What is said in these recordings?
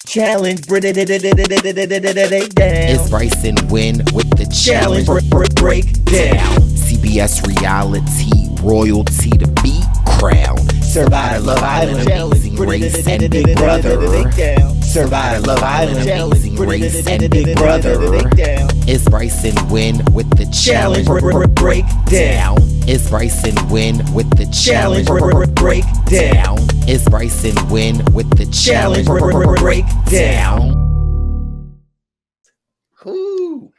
Challenge, break It's Brice and Wendell with the challenge. break down. CBS reality, royalty to be crowned. Survivor Love Island, Amazing Race and Big Brother. Survivor Love Island, Amazing Race and Big Brother. It's Brice and Wendell with the challenge. break down. It's Brice and Wendell with the challenge. Break down. It's Brice and Wendell with the challenge. Break down. Whoo.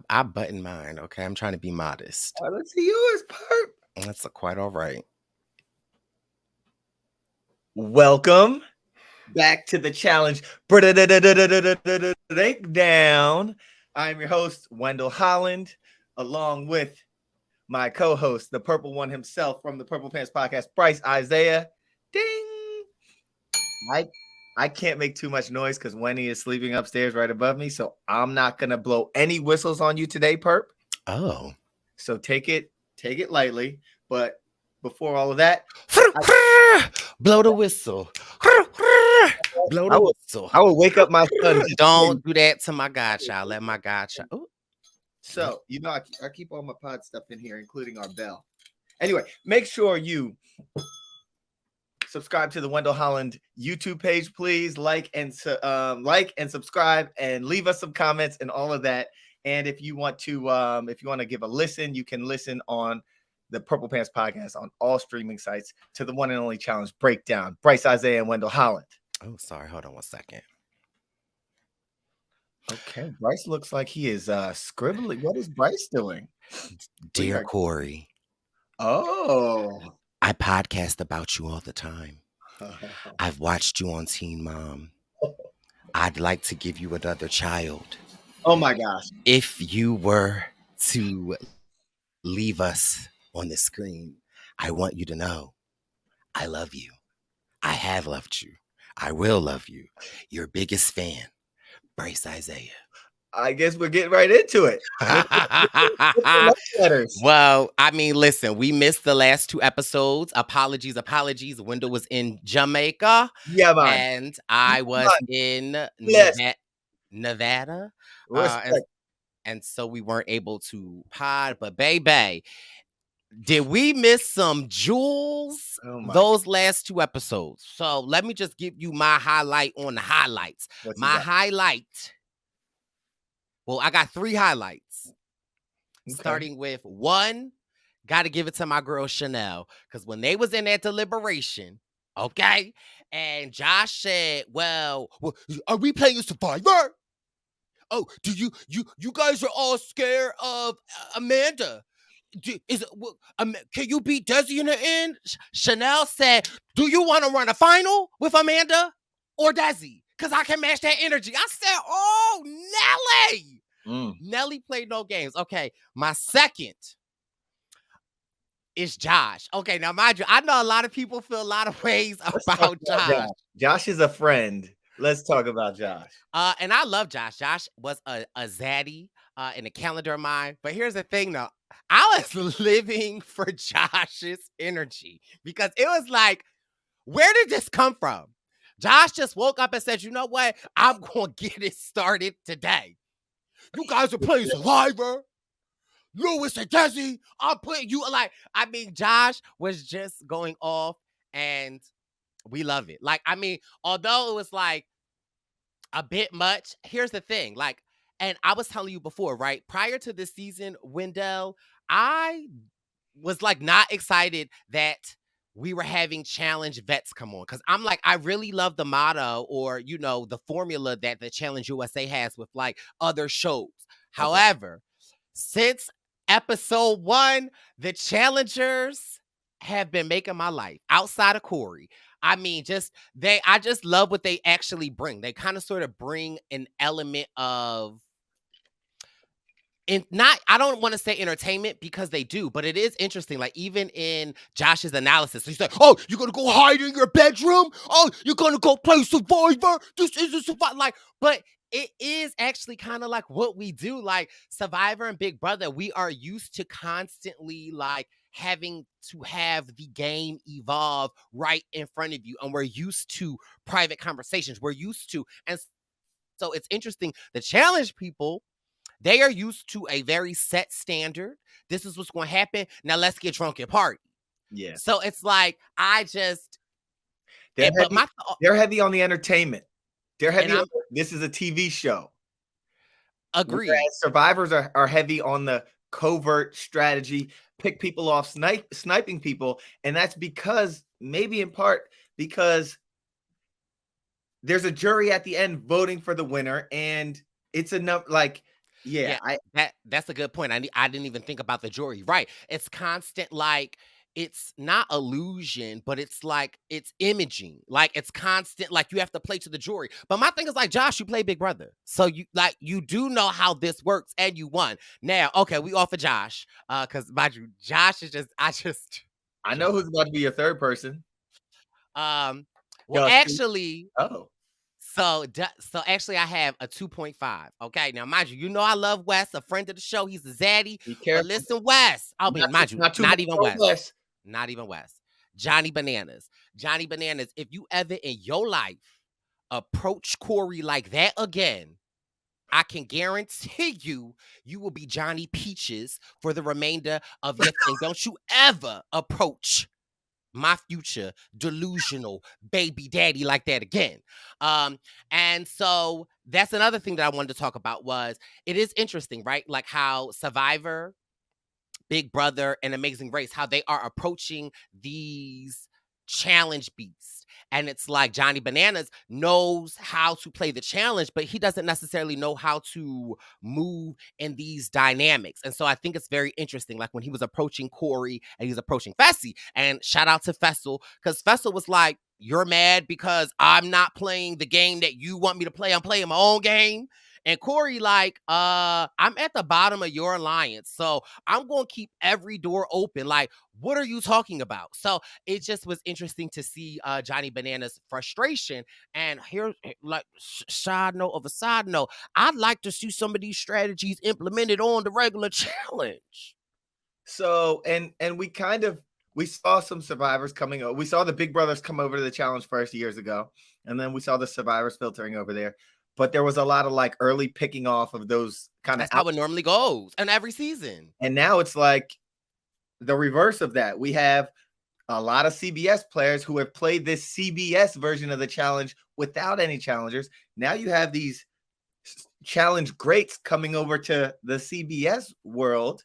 I button mine, okay? I'm trying to be modest. Let's see yours, Perp. That's quite all right. Welcome back to the challenge. Break down. I'm your host, Wendell Holland, along with my co-host, the purple one himself from the Purple Pants Podcast, Brice Isaiah. Ding! I can't make too much noise because Wendy is sleeping upstairs right above me, so I'm not gonna blow any whistles on you today, Perp. Oh. So take it lightly. But before all of that, blow the whistle. Blow the whistle. I will wake up my son. Don't do that to my godchild. Let my godchild. Ooh. So, I keep all my pod stuff in here, including our bell. Anyway, make sure you subscribe to the Wendell Holland YouTube page, please. Like and subscribe, and leave us some comments and all of that. And if you want to give a listen, you can listen on the Purple Pants Podcast on all streaming sites to the one and only challenge breakdown. Brice Isaiah and Wendell Holland. Oh, sorry. Hold on one second. Okay, Brice looks like he is scribbling. What is Brice doing? Dear Corey. Oh. I podcast about you all the time. I've watched you on Teen Mom. I'd like to give you another child. Oh my gosh. If you were to leave us on the screen, I want you to know I love you. I have loved you. I will love you. Your biggest fan, Brice Isaiah. I guess we're getting right into it. Well, I mean, listen, we missed the last two episodes. Apologies. Wendell was in Jamaica. Yeah, man. And I was in Nevada. And so we weren't able to pod. But, baby, did we miss some jewels those last two episodes? So let me just give you my highlight on the highlights. Highlight. Well, I got three highlights. Okay. Starting with one, got to give it to my girl Chanel. Because when they was in that deliberation, okay, and Josh said, well, are we playing Survivor? Oh, do you guys are all scared of Amanda? Can you beat Desi in the end? Chanel said, do you want to run a final with Amanda or Desi? Because I can match that energy. I said, oh, Nelly. Nelly played no games. Okay, my second is Josh. Okay, now mind you, I know a lot of people feel a lot of ways about Josh. Josh is a friend. Let's talk about Josh. And I love Josh. Josh was a zaddy in the calendar of mine. But here's the thing, though. I was living for Josh's energy because it was like, where did this come from? Josh just woke up and said, you know what? I'm going to get it started today. You guys are playing Survivor. Lewis and Desi, I'm playing you. Josh was just going off and we love it. Although it was a bit much, here's the thing. And I was telling you before, right? Prior to this season, Wendell, I was not excited that we were having challenge vets come on. Because I'm I really love the motto or, the formula that the Challenge USA has with other shows. Okay. However, since episode 1, the challengers have been making my life outside of Corey. I just love what they actually bring. They kind of sort of bring an element of I don't want to say entertainment because they do, but it is interesting. Even in Josh's analysis, he's like, oh, you're going to go hide in your bedroom? Oh, you're going to go play Survivor? This is a Survivor. But it is actually kind of what we do. Survivor and Big Brother, we are used to constantly having to have the game evolve right in front of you. And we're used to private conversations. We're used to, and so it's interesting. The challenge people, they are used to a very set standard. This is what's going to happen. Now let's get drunk and party. Yeah. So it's like, They're but heavy. my, They're heavy on the entertainment. They're and heavy on I'm this is a TV show. agreed. Whereas survivors are heavy on the covert strategy, pick people off, sniping people. And that's because, maybe in part, because there's a jury at the end voting for the winner. And it's enough, like, yeah, That's a good point. I didn't even think about the jury. Right. It's constant, like, it's not illusion, but it's like it's imaging. Like it's constant, like you have to play to the jury. But my thing is like, Josh, you play Big Brother. So you do know how this works and you won. Now, okay, we offer Josh. Because mind you, Josh is I know Josh. who's about to be your third person. Well, Dustin. actually, Oh, so actually, I have a 2.5. Okay, now mind you, I love Wes, a friend of the show. He's a zaddy. be But careful. listen, Wes. I mean, mind you, Not too not much even on Wes. Wes. Not even Wes. Johnny Bananas. Johnny Bananas. If you ever in your life approach Corey like that again, I can guarantee you will be Johnny Peaches for the remainder of your thing. Don't you ever approach my future delusional baby daddy like that again. And so that's another thing that I wanted to talk about. Was it is interesting, right? Like how Survivor, Big Brother, and Amazing Race, how they are approaching these challenge beasts. And it's like Johnny Bananas knows how to play the challenge, but he doesn't necessarily know how to move in these dynamics. And so I think it's very interesting. Like when he was approaching Corey and he's approaching Fessy, and shout out to Fessel, because Fessel was like, "You're mad because I'm not playing the game that you want me to play. I'm playing my own game." And Corey, like, I'm at the bottom of your alliance, so I'm going to keep every door open. Like, what are you talking about? So it just was interesting to see Johnny Bananas' frustration. And here, like, side note of a side note, I'd like to see some of these strategies implemented on the regular challenge. So and we saw some survivors coming over. We saw the Big Brothers come over to the challenge first years ago, and then we saw the survivors filtering over there. But there was a lot of like early picking off of those kind of That's how it normally goes in every season. and now it's like the reverse of that. We have a lot of CBS players who have played this CBS version of the challenge without any challengers. Now you have these challenge greats coming over to the CBS world,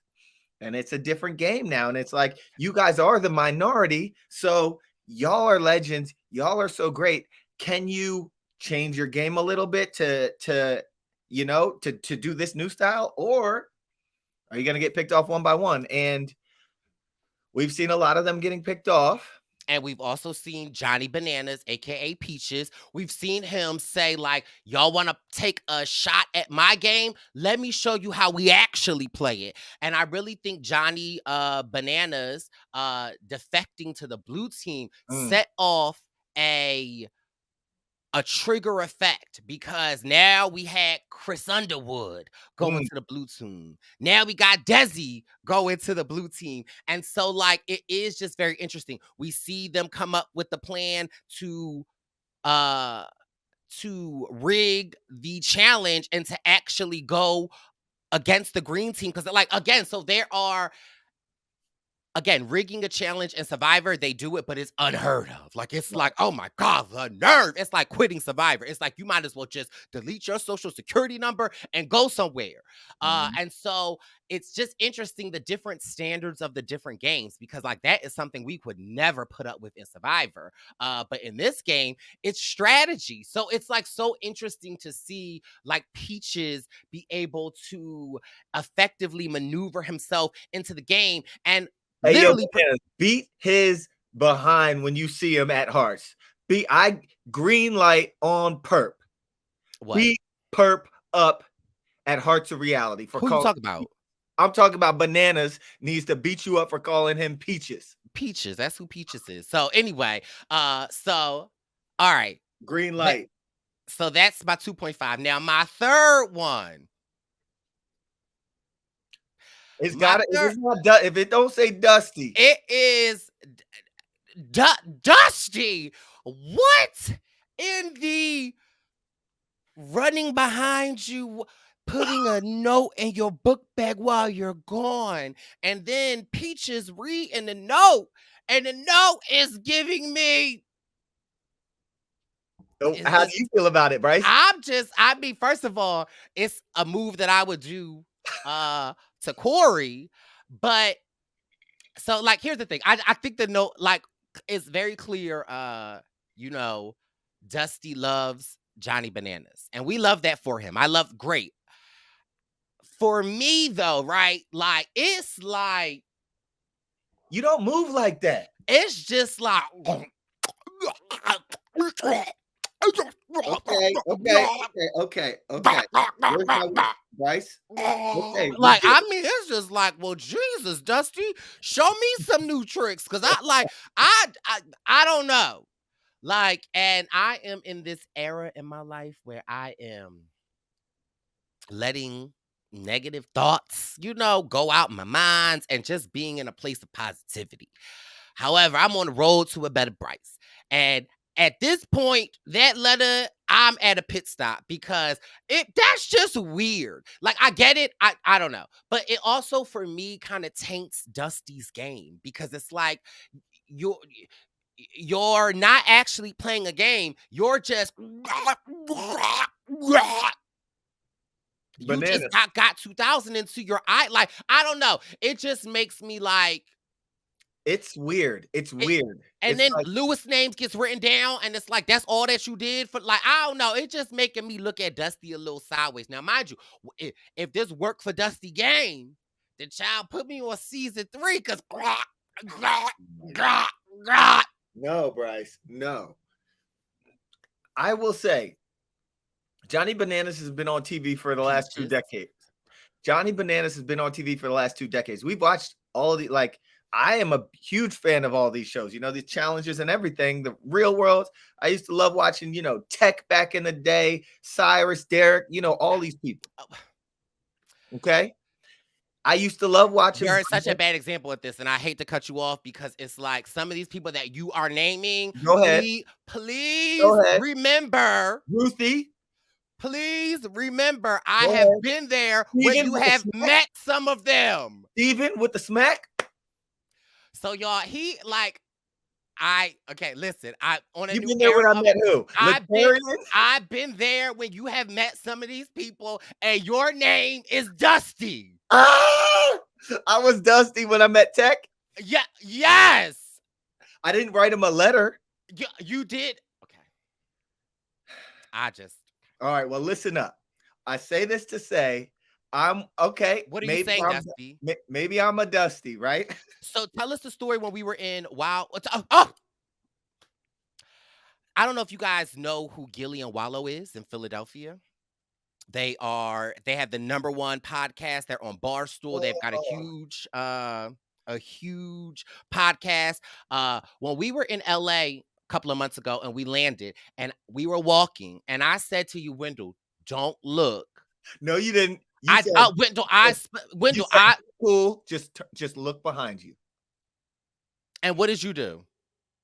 and it's a different game now. And it's like, you guys are the minority, so y'all are legends, y'all are so great. Can you change your game a little bit to do this new style, or are you going to get picked off one by one? And we've seen a lot of them getting picked off. And we've also seen Johnny Bananas, aka Peaches. We've seen him say, like, y'all want to take a shot at my game? Let me show you how we actually play it. And I really think Johnny Bananas defecting to the blue team set off a trigger effect, because now we had Chris Underwood go into the blue team. Now we got Desi go into the blue team. And so, like, it is just very interesting. We see them come up with the plan to rig the challenge and to actually go against the green team. Because, like, again, so there are, again, rigging a challenge and Survivor, they do it, but it's unheard of. Like, it's like, oh my God, the nerve. It's like quitting Survivor. It's like, you might as well just delete your social security number and go somewhere. And so it's just interesting, the different standards of the different games, because like that is something we could never put up with in Survivor. But in this game, it's strategy. So it's like so interesting to see like Peaches be able to effectively maneuver himself into the game and literally Beat his behind when you see him at Hearts. Green light on Perp. what? Beat Perp up at Hearts of Reality for Who you talking about? I'm talking about Bananas needs to beat you up for calling him Peaches. Peaches. That's who Peaches is. So anyway, all right. Green light. So that's my 2.5. Now my third one. It's My got third, it's not if it don't say Dusty. it is Dusty. What in the running behind you, putting a note in your book bag while you're gone, and then Peaches reading the note, and the note is giving me. So Is how do this? you feel about it, Brice? I mean, first of all, it's a move that I would do to Corey, but so like here's the thing. I think the note like it's very clear you know, Dusty loves Johnny Bananas. And we love that for him. I love great. For me though, right? Like it's like You don't move like that. it's just like Okay. Here's how Brice. Okay, we like get I it. mean it's just like, well, Jesus, Dusty, show me some new tricks cuz I don't know. Like, and I am in this era in my life where I am letting negative thoughts, go out my minds and just being in a place of positivity. However, I'm on the road to a better Bryce. And at this point, that letter, I'm at a pit stop because that's just weird. Like I get it. I don't know. But it also for me kind of taints Dusty's game because it's like you're you're not actually playing a game. You're just you just Bananas. got 2000 into your eye. Like, I don't know. It just makes me like It's weird. It's it, weird. and It's then like Lewis' names gets written down, and it's like that's all that you did for like I don't know. It's just making me look at Dusty a little sideways. Now, mind you, if this worked for Dusty Game, the child put me on season 3 because no, Brice. No. I will say Johnny Bananas has been on TV for the last 2 Peaches. decades. Johnny Bananas has been on TV for the last 2 decades. We've watched all the like I am a huge fan of all these shows, these challenges and everything, the real world. I used to love watching, Tech back in the day, Cyrus, Derek, all these people. Okay. I used to love watching. You're such a bad example at this, and I hate to cut you off because it's like some of these people that you are naming. Go ahead. Please remember. Ruthie. Please remember, I have been there when you have met some of them. Steven with the smack. So y'all, listen. You've been there when I met who? I've been there when you have met some of these people, and your name is Dusty. I was Dusty when I met Tech. Yeah, yes. I didn't write him a letter. You did. Okay. All right, well, listen up. I say this to say I'm okay. What are you saying, Dusty? Maybe I'm a Dusty, right? So tell us the story when we were in I don't know if you guys know who Gilly and Wallow is in Philadelphia. They have the #1 podcast. They're on Barstool. They've got a huge podcast. When we were in LA couple of months ago and we landed and we were walking and I said to you, Wendell, don't look. No, you didn't. Wendell, cool. Just look behind you. And what did you do?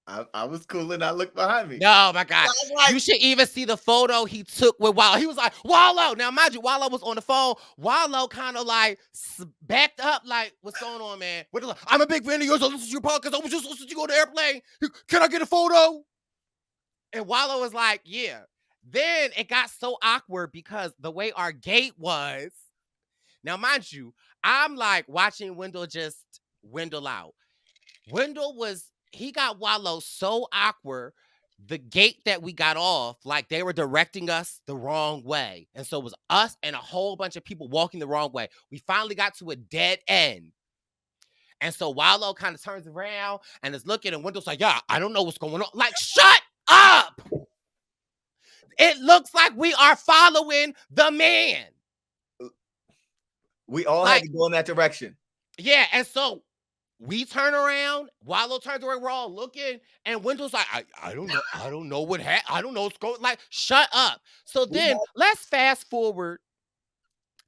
I was cool and I looked behind me. Oh my God. You should even see the photo he took with Wallow. He was like, Wallow. Now, mind you, Wallow was on the phone. Wallow kind of like backed up, like, what's going on, man? I'm a big fan of yours. I listen to your podcast. I was just listening to you on the airplane. Can I get a photo? And Wallow was like, yeah. Then it got so awkward because the way our gate was. Now, mind you, I'm like watching Wendell just Wendell out. He got Wallow so awkward. The gate that we got off, like they were directing us the wrong way. And so it was us and a whole bunch of people walking the wrong way. We finally got to a dead end. And so Wallow kind of turns around and is looking and Wendell's like, yeah, I don't know what's going on. Like, shut up. It looks like we are following the man. We all had to go in that direction. Yeah. And so we turn around, Wallow turns around, we're all looking, and Wendell's like, I don't know. I don't know what happened. I don't know what's going like, shut up. So then let's fast forward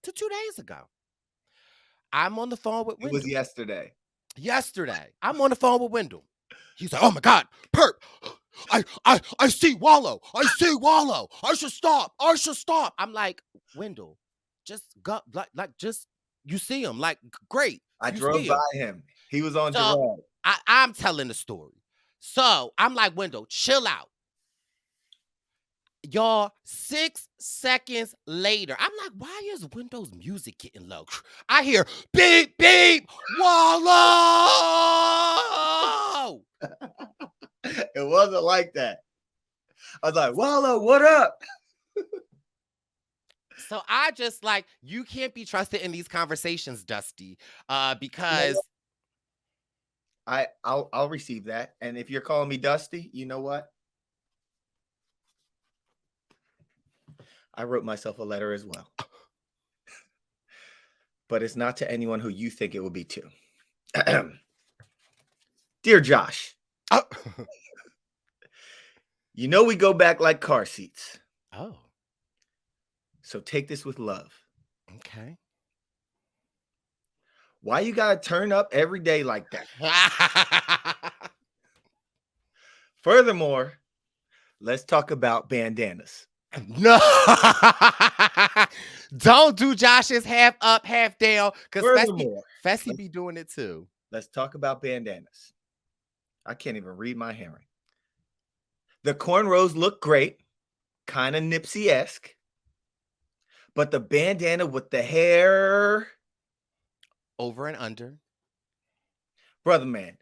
to 2 days ago. I'm on the phone with It Wendell. was yesterday. Yesterday, I'm on the phone with Wendell. He's like, "Oh my God, Perp, I see Wallow. I see Wallow. I should stop. I should stop." I'm like, Wendell, just go, just you see him, like, great. I You drove see him. by him. He was on So Gerard. I'm telling the story. So I'm like, Wendell, chill out. Y'all, 6 seconds later, I'm like, why is Windows music getting low? I hear beep, beep, Wallow. It wasn't like that. I was like, Wallow, what up? So I just like, you can't be trusted in these conversations, Dusty, because I'll receive that. And if you're calling me Dusty, you know what? I wrote myself a letter as well. But it's not to anyone who you think it would be to. Dear Josh, you know we go back like car seats. Oh, So take this with love. okay. Why you gotta turn up every day like that? Furthermore, let's talk about bandanas. No, don't do Josh's half up, half down, because Furthermore, Fessy be doing it too. let's talk about bandanas. I can't even read my handwriting. The cornrows look great, kind of Nipsey-esque, but the bandana with the hair, Over and under. brother man,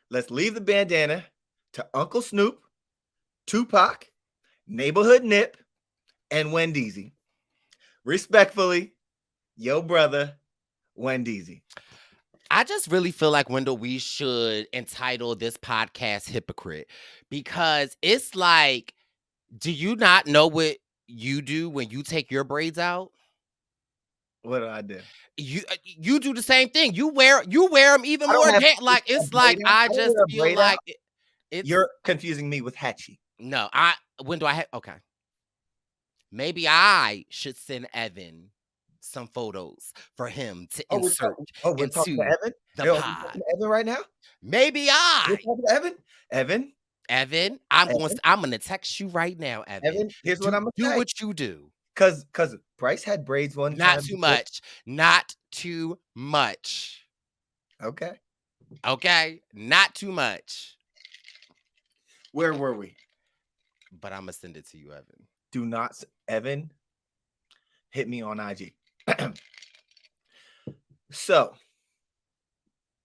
let's leave the bandana to Uncle Snoop, Tupac, Neighborhood Nip, and Wendeezy. Respectfully, yo brother, Wendeezy. I just really feel like, Wendell, we should entitle this podcast Hypocrite, because it's like, do you not know what you do when you take your braids out? What did I do? You do the same thing. You wear them even I don't more. have Like, a it's like, braid out. I I don't just wear a feel braid like out. it's You're confusing me with Hatchie. no. Wendell, okay. Maybe I should send Evan some photos for him to insert we're talking to into Evan? the Yo, we're pod. talking to Evan right now? Maybe We're talking to Evan? Evan, I'm gonna text you right now, Evan. Evan, here's what I'm gonna Do say. what you do. Cause Brice had braids one time. Not too much. Not too much. Okay. Okay? Not too much. Where were we? But I'm gonna send it to you, Evan. Do not, Evan, hit me on IG. So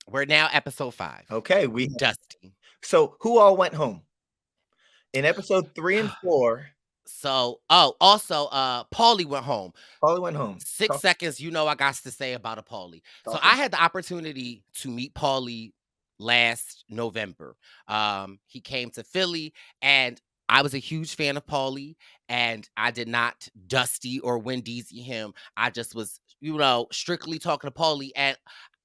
we're now episode 5. Okay, we Dusty. So who all went home in episode 3 and 4? So, also, Paulie went home. Paulie went home. 6 seconds, you know I got to say about a Paulie. So I had the opportunity to meet Paulie last November. He came to Philly, and I was a huge fan of Paulie, and I did not Dusty or Wendeezy him. I just was, strictly talking to Paulie, and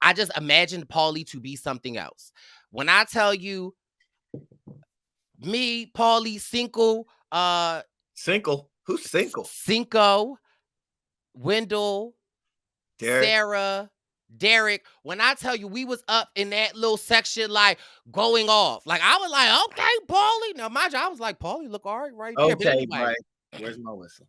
I just imagined Paulie to be something else. When I tell you, me, Paulie, Cinco, who's Cinco? Cinco, Wendell, Derek. Sarah, Derek. When I tell you, we was up in that little section, like going off. Like, I was like, okay, Paulie. Now, mind you, I was like, Paulie, look all right there. Okay, anyway, right. Where's my whistle?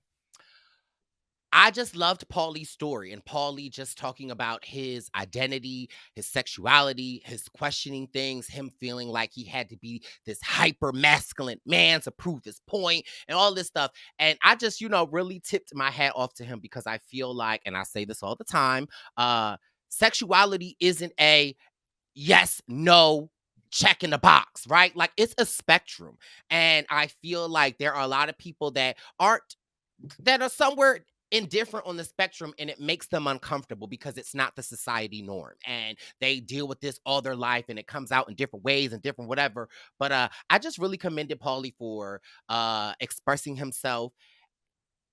I just loved Paulie's story, and Paulie just talking about his identity, his sexuality, his questioning things, him feeling like he had to be this hyper masculine man to prove his point and all this stuff. And I just, really tipped my hat off to him, because I feel like, and I say this all the time, sexuality isn't a yes, no, check in the box, right? Like, it's a spectrum. And I feel like there are a lot of people that are somewhere indifferent on the spectrum, and it makes them uncomfortable because it's not the society norm, and they deal with this all their life, and it comes out in different ways and different whatever. But I just really commended Paulie for expressing himself,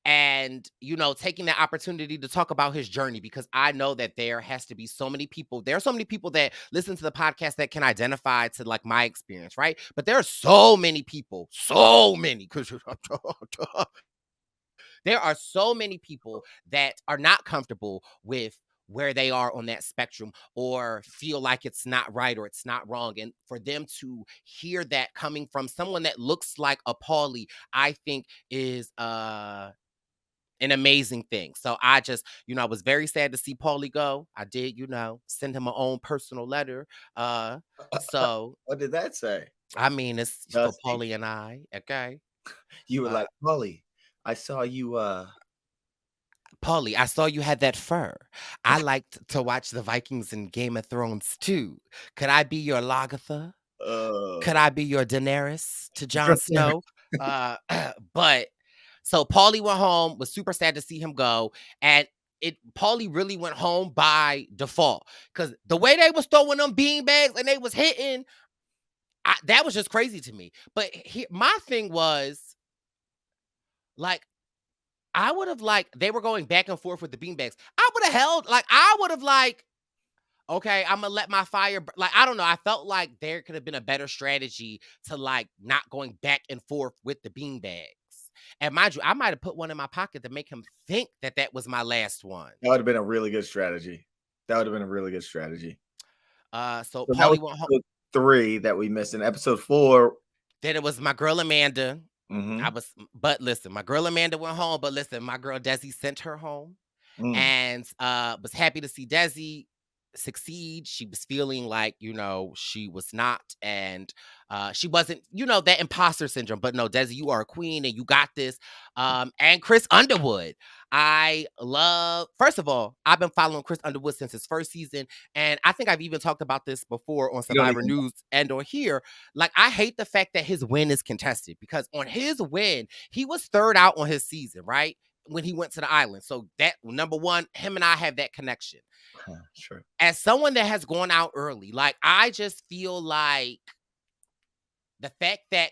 and taking that opportunity to talk about his journey, because I know that there are so many people that listen to the podcast that can identify to, like, my experience, right? But there are so many people, because there are so many people that are not comfortable with where they are on that spectrum or feel like it's not right or it's not wrong. And for them to hear that coming from someone that looks like a Paulie, I think is an amazing thing. So I just, I was very sad to see Paulie go. I did, send him my own personal letter. So What did that say? I mean, it's for Dusty? Paulie and I. Okay. You were like, Paulie, I saw you Paulie, I saw you had that fur. I liked to watch the Vikings and Game of Thrones too. Could I be your Lagertha? Could I be your Daenerys to Jon Snow? Uh, but so Paulie went home, was super sad to see him go, and Paulie really went home by default because the way they was throwing them beanbags and they was hitting, that was just crazy to me. But my thing was like, I would have they were going back and forth with the beanbags. I would have held I would have okay, I'm gonna let my fire I don't know. I felt like there could have been a better strategy to not going back and forth with the beanbags. And mind you, I might have put one in my pocket to make him think that that was my last one. That would have been a really good strategy. So So that Paulie was went home. episode 3 that we missed. In episode 4, Then it was my girl Amanda. mhm, But listen, my girl Amanda went home. But listen, my girl Desi sent her home. And was happy to see Desi succeed. She was feeling like, she was not, and she wasn't, that imposter syndrome. But no, Desi, you are a queen and you got this. And Chris Underwood. First of all, I've been following Chris Underwood since his first season. And I think I've even talked about this before on You don't Survivor even News and or here. I hate the fact that his win is contested because on his win, he was third out on his season, right? When he went to the island. So that number one, him and I have that connection. Sure. As someone that has gone out early, I just feel like the fact that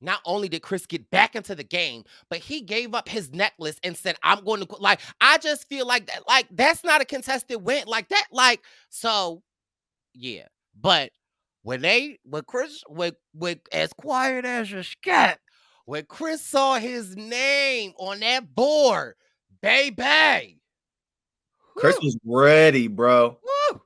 not only did Chris get back into the game, but he gave up his necklace and said, I'm going to I just feel like that, that's not a contested win. So yeah. But when Chris, with as quiet as a scat, when Chris saw his name on that board, baby. Chris was ready, bro. Woo!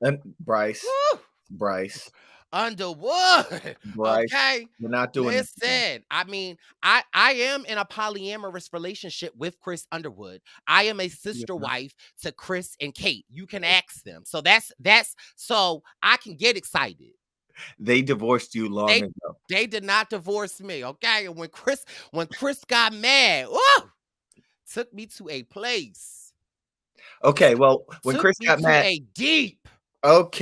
And Brice. Woo! Brice. Underwood. Brice. Okay. We're not doing this. Listen, I mean, I am in a polyamorous relationship with Chris Underwood. I am a sister wife to Chris and Kate. You can ask them. So that's so I can get excited. They divorced you long ago. They did not divorce me, okay? And when Chris got mad, whoa, took me to a place. Okay, well, when Chris got mad, a deep, dark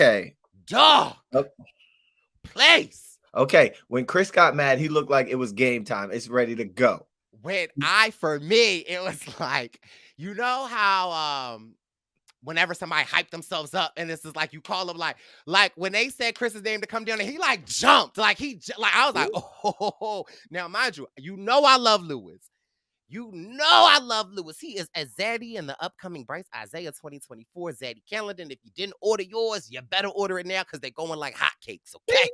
place. Okay, when Chris got mad, he looked like it was game time. It's ready to go. For me, it was like, you know how whenever somebody hyped themselves up and this is you call them like when they said Chris's name to come down and he jumped. I was like, oh, now mind you, I love Lewis. I love Lewis. He is a Zaddy in the upcoming Brice Isaiah 2024 Zaddy calendar. And if you didn't order yours, you better order it now because they're going like hotcakes, okay?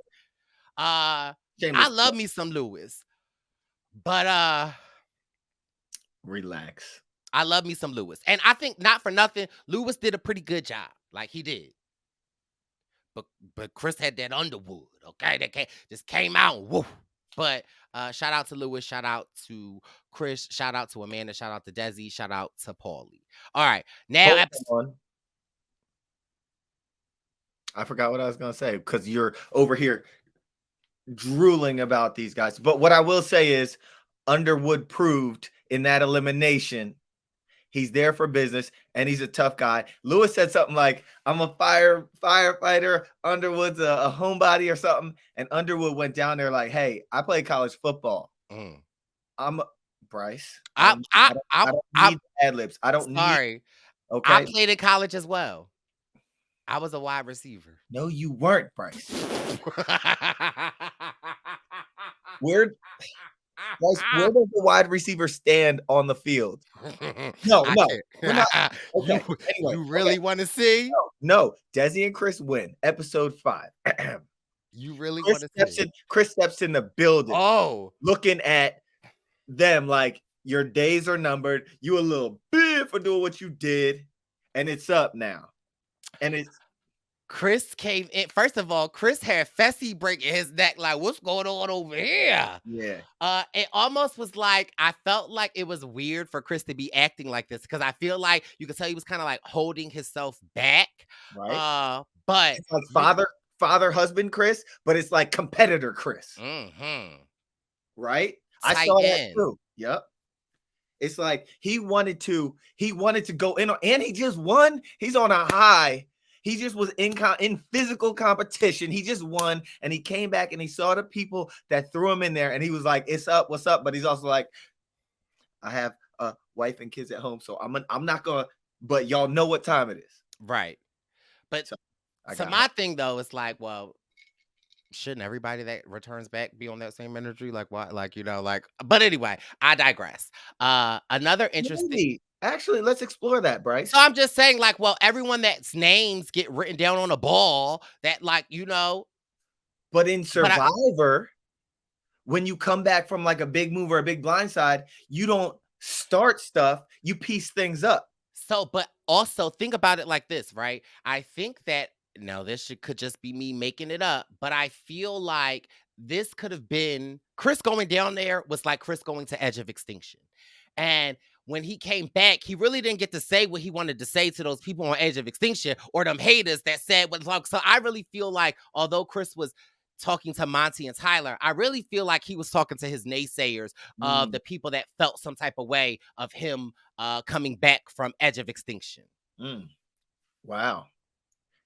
I love me some Lewis. But relax. I love me some Lewis. And I think not for nothing, Lewis did a pretty good job. He did. But Chris had that Underwood, okay? That just came out. Woo. But shout out to Lewis, shout out to Chris, shout out to Amanda, shout out to Desi, shout out to Paulie. All right, now I forgot what I was gonna say because you're over here drooling about these guys. But what I will say is Underwood proved in that elimination he's there for business and he's a tough guy. Lewis said something like, I'm a firefighter. Underwood's a homebody or something. And Underwood went down there like, hey, I play college football. I'm Brice. I don't need ad-libs. I don't need. Okay. I played in college as well. I was a wide receiver. No, you weren't, Brice. Where does the wide receiver stand on the field? No, we're not. Okay. Anyway, you really want to see? No. Desi and Chris win. Episode 5. You really want to see? Chris steps in the building. Oh, looking at them like your days are numbered. You a little bit for doing what you did. and it's up now. And it's Chris came in. First of all, Chris had Fessy breaking his neck. Like, what's going on over here? yeah, It almost was like I felt like it was weird for Chris to be acting like this because I feel like you could tell he was kind of like holding himself back. right. But It's like father, husband, Chris, but it's like competitor Chris, right? I tight saw that end. too. Yep. It's like he wanted to go in, and he just won. He's on a high. He just was in physical competition. He just won, and he came back and he saw the people that threw him in there, and he was like, "It's up, what's up?" But he's also like, "I have a wife and kids at home, so I'm not gonna." But y'all know what time it is, Right. But so so my thing though is like, well, shouldn't everybody that returns back be on that same energy? Like why? Like, like. But anyway, I digress. Another interesting. Maybe. Actually, let's explore that, So Brice. I'm just saying, like, well, everyone that's names get written down on a ball. That, like, But in But Survivor, when you come back from like a big move or a big blindside, you don't start stuff, you piece things up. So, but also think about it like this, right? I think that could just be me making it up, but I feel like this could have been Chris going down there was like Chris going to Edge of Extinction. And when he came back, he really didn't get to say what he wanted to say to those people on Edge of Extinction or them haters that said what. So I really feel like although Chris was talking to Monty and Tyler, I really feel like he was talking to his naysayers of the people that felt some type of way of him coming back from Edge of Extinction. Wow.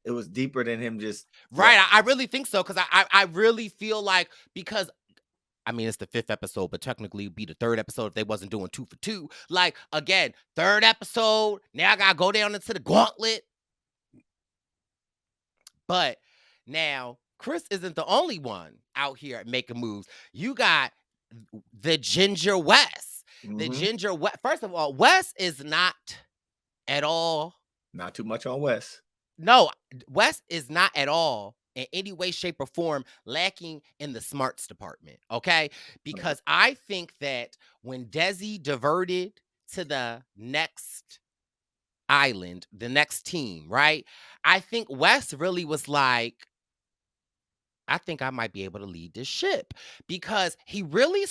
It was deeper than him just right. I really think so because I really feel like because I mean, it's the 5th episode, but technically it'd be the 3rd episode if they wasn't doing 2 for 2. Like, again, 3rd episode, now I gotta go down into the gauntlet. But now, Chris isn't the only one out here making moves. You got the Ginger West. The Ginger West. First of all, West is not at all. Not too much on West. No, West is not at all in any way, shape, or form lacking in the smarts department, okay? Because I think that when Desi diverted to the next island, the next team, right? I think West really was like, I think I might be able to lead this ship because he really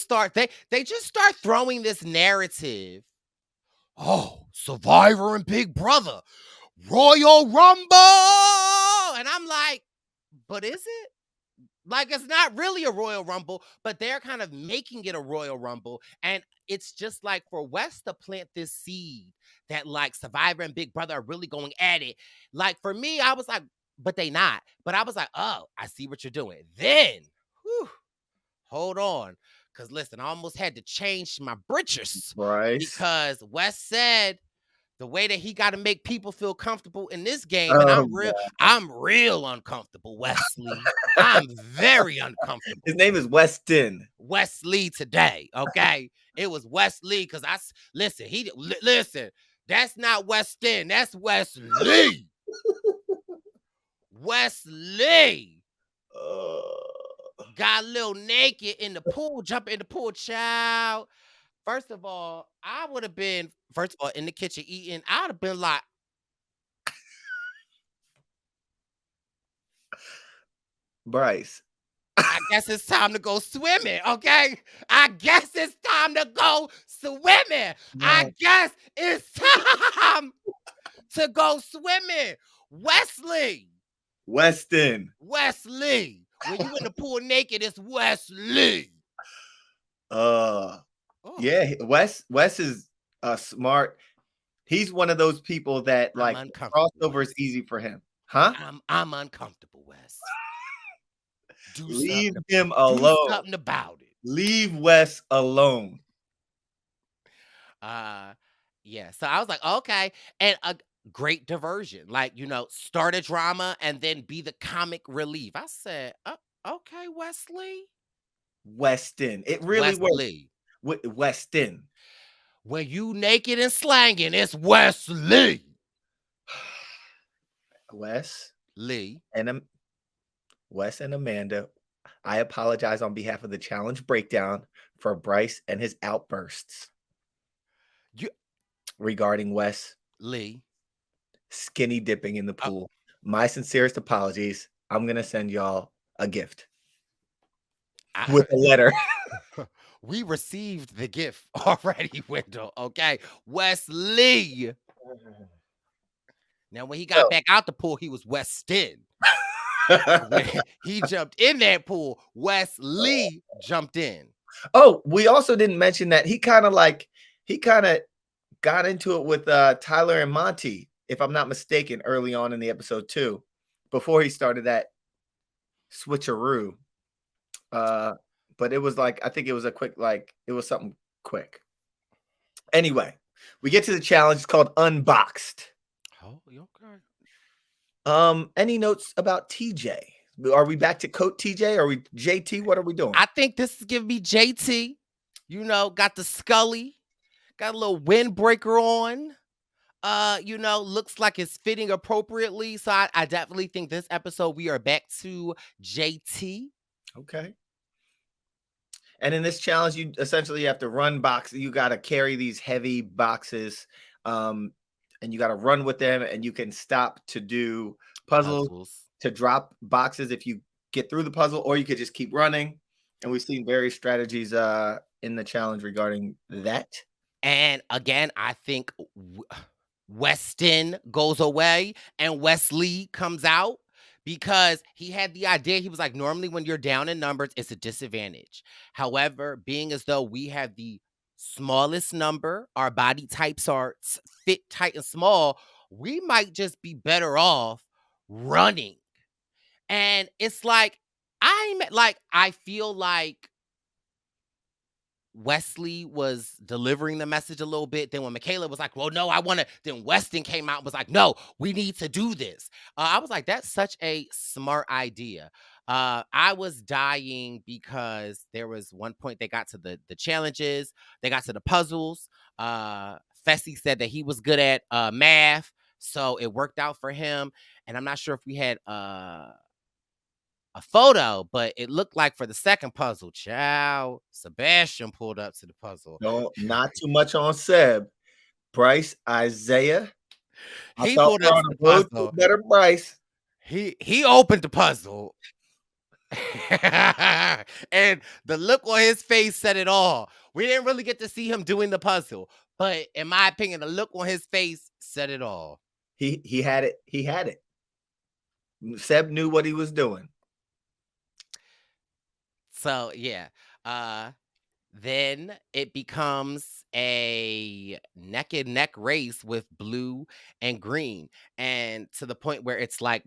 they just start throwing this narrative. Oh, Survivor and Big Brother, Royal Rumble. And I'm like, but is it? Like, it's not really a Royal Rumble, but they're kind of making it a Royal Rumble. And it's just like for West to plant this seed that like Survivor and Big Brother are really going at it. Like for me, I was like, but they not. But I was like, oh, I see what you're doing. Then, hold on. Because listen, I almost had to change my britches. Brice. Because West said the way that he got to make people feel comfortable in this game, and I'm real uncomfortable, Wesley. I'm very uncomfortable. His name is Weston. Wesley today, okay? It was Wesley because listen. That's not Weston. That's Wesley. Wesley got a little naked in the pool, jumping in the pool, child. First of all, I would have been, in the kitchen eating. I would have been like, Brice. I guess it's time to go swimming, okay? I guess it's time to go swimming. No. I guess it's time to go swimming. Wesley. Weston. Wesley. When you in the pool naked, it's Wesley. Yeah, Wes is smart. He's one of those people that like crossover is easy for him. Huh? I'm uncomfortable, Wes. Leave him alone. Do something about it. Leave Wes alone. Yeah. So I was like, okay. And a great diversion. Like, start a drama and then be the comic relief. I said, okay, Wesley. Weston. It really was. Weston. When you naked and slanging, it's Wesley. Wes. Lee. And Wes and Amanda, I apologize on behalf of the challenge breakdown for Brice and his outbursts regarding Wes. Lee. skinny dipping in the pool. My sincerest apologies. I'm going to send y'all a gift with a letter. We received the gift already, Wendell. Okay, Wesley. Now, when he got back out the pool, he was Weston. When he jumped in that pool, Wesley jumped in. Oh, we also didn't mention that he kind of got into it with Tyler and Monty, if I'm not mistaken, early on in the episode too, before he started that switcheroo. But it was like, I think it was a quick, like, it was something quick. Anyway, we get to the challenge. It's called Unboxed. Oh, okay. Any notes about TJ? Are we back to Coat TJ? Are we JT? What are we doing? I think this is giving me JT. You know, got the Scully, got a little windbreaker on. You know, looks like it's fitting appropriately. So I definitely think this episode we are back to JT. Okay. And in this challenge, you essentially have to run boxes. You got to carry these heavy boxes, and you got to run with them. And you can stop to do puzzles, to drop boxes if you get through the puzzle, or you could just keep running. And we've seen various strategies in the challenge regarding that. And again, I think Weston goes away and Wesley comes out. Because he had the idea, he was like, normally when you're down in numbers, it's a disadvantage. However, being as though we have the smallest number, our body types are fit, tight, and small, we might just be better off running. And it's like, I feel like Wesley was delivering the message a little bit. Then when Michaela was like, well, no, I want to, then Weston came out and was like, no, we need to do this. I was like, that's such a smart idea. I was dying because there was one point they got to the challenges, they got to the puzzles. Fessy said that he was good at math, so it worked out for him. And I'm not sure if we had a photo, but it looked like for the second puzzle, Sebastian pulled up to the puzzle. No, not too much on Seb. Brice, Isaiah. He pulled up to the puzzle. Better Brice. He opened the puzzle. And the look on his face said it all. We didn't really get to see him doing the puzzle, but in my opinion, the look on his face said it all. He had it. He had it. Seb knew what he was doing. So yeah, then it becomes a neck and neck race with blue and green, and to the point where it's like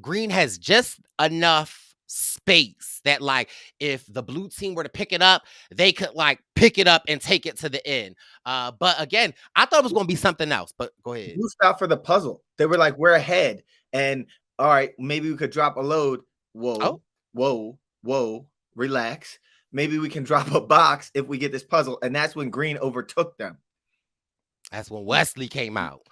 green has just enough space that like if the blue team were to pick it up, they could like pick it up and take it to the end. But again, I thought it was going to be something else. But go ahead. Blue stopped for the puzzle. They were like, we're ahead, and all right, maybe we could drop a load. Whoa. Relax. Maybe we can drop a box if we get this puzzle. And that's when green overtook them. That's when Wesley came out.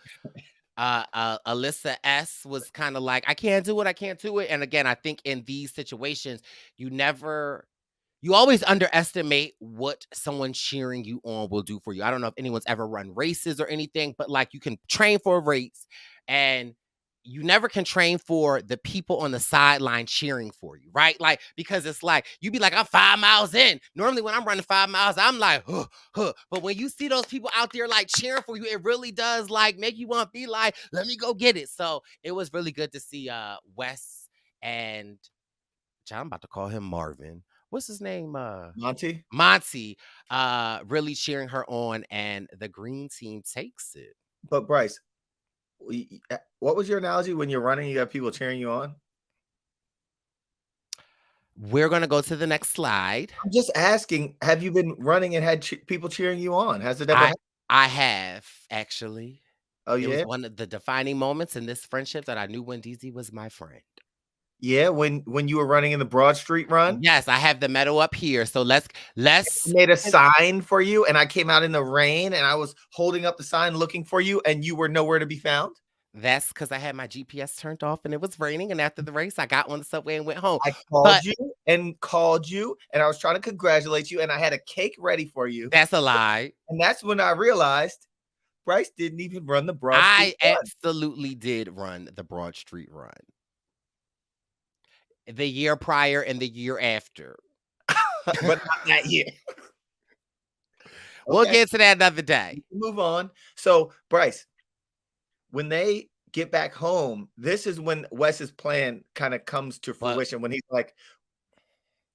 Alyssa S was kind of like, I can't do it. And again, I think in these situations, you always underestimate what someone cheering you on will do for you. I don't know if anyone's ever run races or anything, but like you can train for a race and you never can train for the people on the sideline cheering for you, right? Like, because it's like, you be like, I'm 5 miles in. Normally when I'm running 5 miles, I'm like, huh. But when you see those people out there like cheering for you, it really does like make you want to be like, let me go get it. So it was really good to see Wes and I'm about to call him Marvin. What's his name? Monty, really cheering her on, and the green team takes it. But Brice, what was your analogy when you're running? You got people cheering you on. We're gonna go to the next slide. I'm just asking: have you been running and had people cheering you on? Has it ever happened? I have actually. Oh yeah, it was one of the defining moments in this friendship that I knew Wendy was my friend. Yeah, when you were running in the Broad Street run. Yes, I have the medal up here. So let's I made a sign for you, and I came out in the rain, and I was holding up the sign looking for you, and you were nowhere to be found. That's because I had my GPS turned off and it was raining. And after the race, I got on the subway and went home. I called you, and I was trying to congratulate you, and I had a cake ready for you. That's a lie. And that's when I realized Brice didn't even run the Broad I Street run. absolutely did run the Broad Street run. The year prior and the year after. But not that year. We'll Okay, get to that another day. move on. So, Brice, when they get back home, this is when Wes's plan kind of comes to But fruition. When he's like,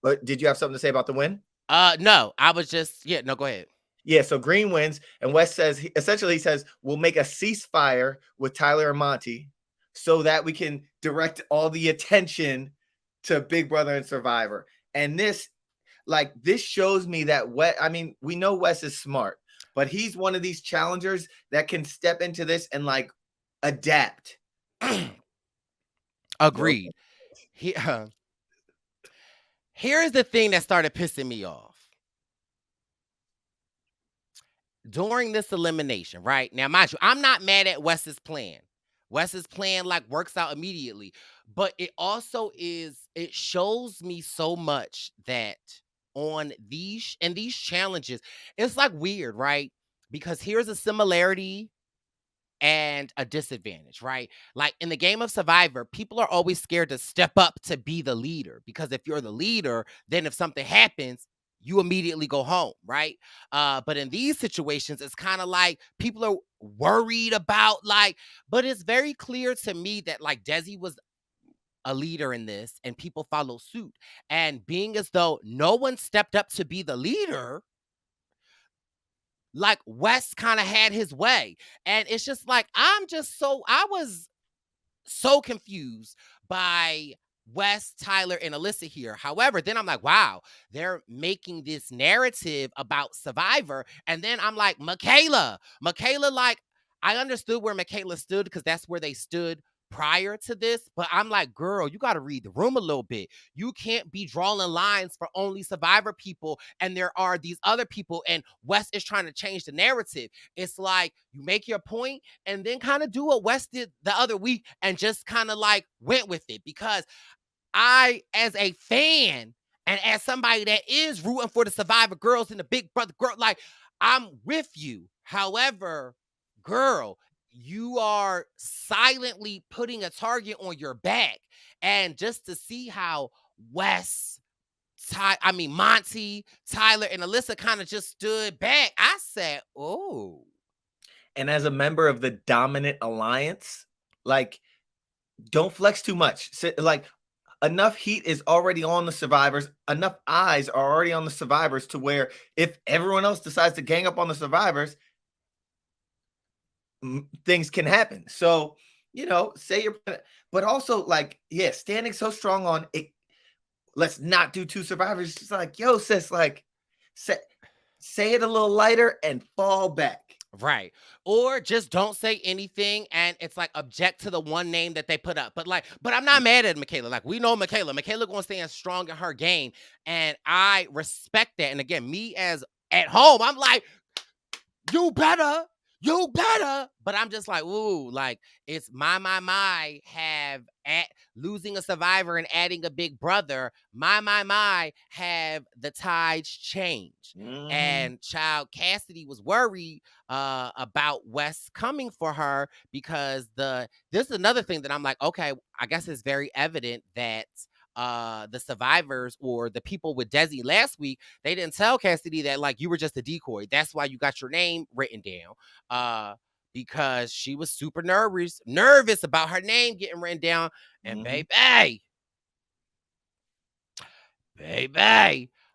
"But did you have something to say about the win?" no, I was just no, go ahead. Yeah, so Green wins, and Wes says essentially he says we'll make a ceasefire with Tyler and Monty so that we can direct all the attention to Big Brother and Survivor. And this shows me that Wes, I mean, we know Wes is smart, but he's one of these challengers that can step into this and like adapt. Agreed. Here is the thing that started pissing me off. During this elimination, right? Now, mind you, I'm not mad at Wes's plan. Wes's plan like works out immediately, but it shows me so much that on these challenges, it's like weird, right? Because here's a similarity and a disadvantage, right? Like in the game of Survivor, people are always scared to step up to be the leader because if you're the leader, then if something happens, you immediately go home, right? But in these situations, it's kind of like people are worried about but it's very clear to me that like Desi was a leader in this and people follow suit. And being as though no one stepped up to be the leader, like Wes kind of had his way. And it's just like, I was so confused by Wes, Tyler, and Alyssa here. However, then I'm like, wow, they're making this narrative about Survivor. And then I'm like, Michaela, like, I understood where Michaela stood because that's where they stood prior to this. But I'm like, girl, you got to read the room a little bit. You can't be drawing lines for only Survivor people. And there are these other people. And Wes is trying to change the narrative. It's like you make your point and then kind of do what Wes did the other week and just kind of like went with it. Because I, as a fan and as somebody that is rooting for the Survivor girls and the Big Brother girl, like I'm with you. However, girl, you are silently putting a target on your back. And just to see how Monty, Tyler, and Alyssa kind of just stood back, I said, oh. And as a member of the dominant alliance, like, don't flex too much. Like, enough heat is already on the survivors. Enough eyes are already on the survivors to where if everyone else decides to gang up on the survivors, things can happen. So, say you're, but also like, yeah, standing so strong on it. Let's not do two survivors. It's like, yo, sis, like, say it a little lighter and fall back. Right. Or just don't say anything and it's like object to the one name that they put up. But I'm not mad at Michaela. Like we know Michaela. Michaela gonna stand strong in her game. And I respect that. And again, me as at home, I'm like, you better. But I'm just like, ooh, like it's my have at losing a survivor and adding a big brother. My have the tides change. And child Cassidy was worried about Wes coming for her because this is another thing that I'm like, okay, I guess it's very evident that the survivors or the people with Desi last week, they didn't tell Cassidy that like you were just a decoy. That's why you got your name written down. Because she was super nervous about her name getting written down. And baby,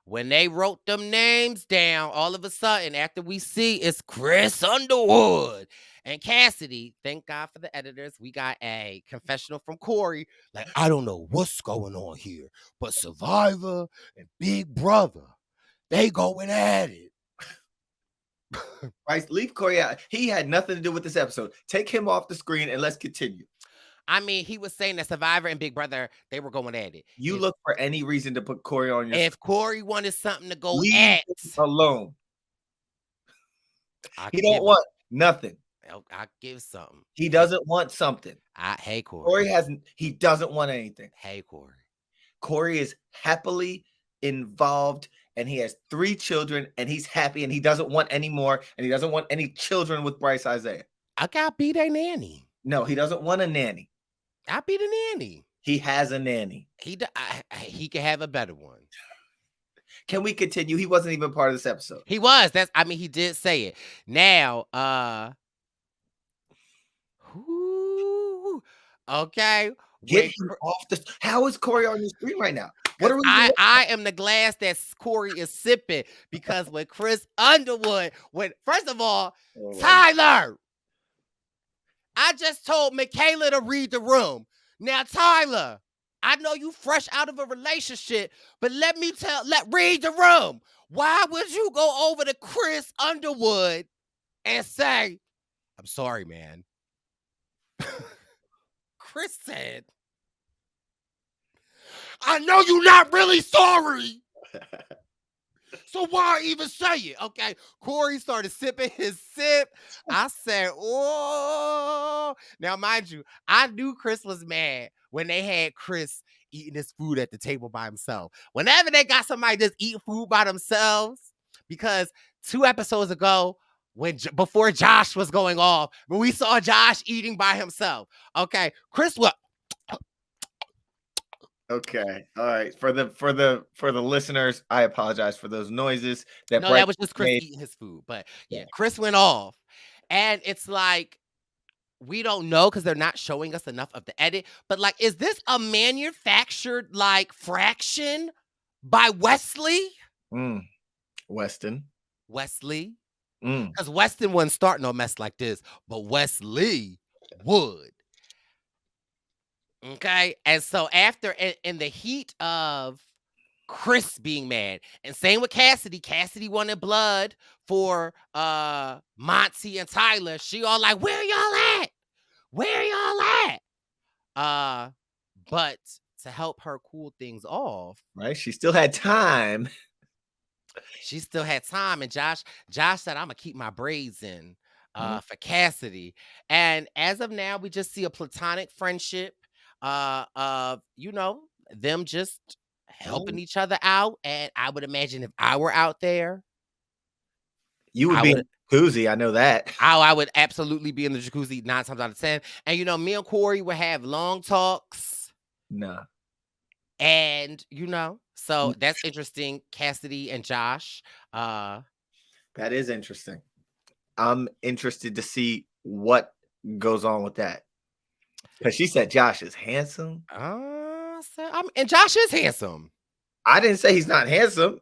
when they wrote them names down, all of a sudden, after we see it's Chris Underwood and Cassidy, thank God for the editors, we got a confessional from Corey. Like, I don't know what's going on here, but Survivor and Big Brother, they going at it. Right, leave Corey out. He had nothing to do with this episode. Take him off the screen and let's continue. I mean, he was saying that Survivor and Big Brother, they were going at it. You look for any reason to put Corey on your. If Corey wanted something to go leave at, alone. He don't want nothing. I give something. He doesn't want something. Hey, Corey. Corey he doesn't want anything. Hey, Corey. Corey is happily involved and he has 3 children, and he's happy, and he doesn't want any more, and he doesn't want any children with Brice Isaiah. I got be their nanny. No, he doesn't want a nanny. I be the nanny. He has a nanny. He can have a better one. Can we continue? He wasn't even part of this episode. He was. He did say it. Now, okay. Get him off the. How is Corey on the screen right now? What are we doing? I am the glass that Corey is sipping because when Chris Underwood, first of all, Tyler, I just told Michaela to read the room. Now, Tyler, I know you fresh out of a relationship, but read the room. Why would you go over to Chris Underwood and say, I'm sorry, man? Chris said, I know you're not really sorry. So why even say it? Okay. Corey started sipping his sip. I said, oh. Now, mind you, I knew Chris was mad when they had Chris eating his food at the table by himself. Whenever they got somebody just eating food by themselves, because 2 episodes ago, before Josh was going off, when we saw Josh eating by himself. Okay. Chris was. Okay. All right. For the listeners, I apologize for those noises. That was just Chris eating his food. But yeah, Chris went off. And it's like, we don't know because they're not showing us enough of the edit. But like, is this a manufactured like fraction by Wesley? Weston. Wesley. Because Weston wouldn't start no mess like this, but Wesley would. Okay, and so after in the heat of Chris being mad, and same with Cassidy. Cassidy wanted blood for Monty and Tyler. She all like, where y'all at? Where y'all at? But to help her cool things off, right? She still had time. She still had time, and Josh said, I'm gonna keep my braids in for Cassidy. And as of now, we just see a platonic friendship. Of them just helping each other out, and I would imagine if I were out there, you would be in the jacuzzi. I know that. I would absolutely be in the jacuzzi 9 times out of 10. And me and Corey would have long talks. Nah. And so that's interesting. Cassidy and Josh. That is interesting. I'm interested to see what goes on with that. Because she said Josh is handsome. And Josh is handsome. I didn't say he's not handsome.